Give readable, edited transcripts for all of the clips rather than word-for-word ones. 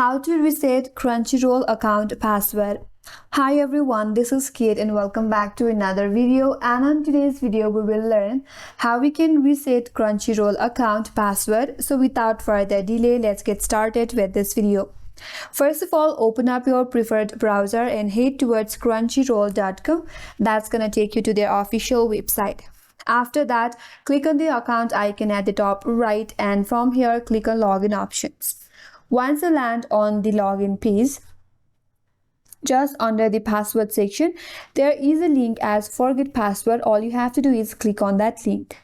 How to reset Crunchyroll account password. Hi everyone, this is Kate and welcome back to another video, and on today's video we will learn how we can reset Crunchyroll account password. So without further delay, let's get started with this video. First of all, open up your preferred browser and head towards crunchyroll.com. That's gonna take you to their official website. After that, click on the account icon at the top right, and from here click on login options. Once you land on the login page, just under the password section, there is a link as forget password. All you have to do is click on that link.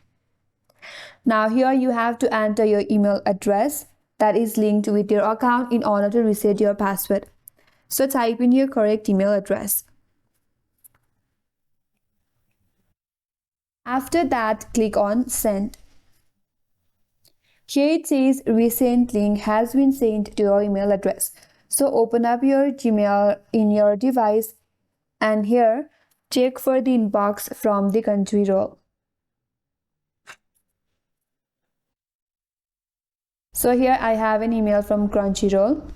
Now here you have to enter your email address that is linked with your account in order to reset your password. So type in your correct email address. After that, click on send. Here it says recent link has been sent to your email address. So open up your Gmail in your device and here check for the inbox from the Crunchyroll. So here I have an email from Crunchyroll.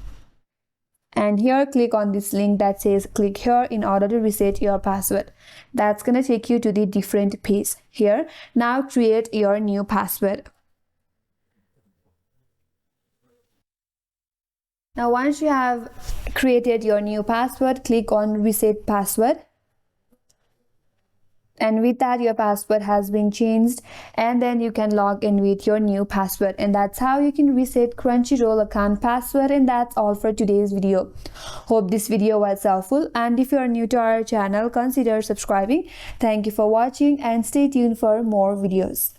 And here click on this link that says click here in order to reset your password. That's gonna take you to the different page. Here, now create your new password. Now once you have created your new password, click on reset password. And with that, your password has been changed, and then you can log in with your new password. And that's how you can reset Crunchyroll account password. And that's all for today's video. Hope this video was helpful, and if you are new to our channel, consider subscribing. Thank you for watching and stay tuned for more videos.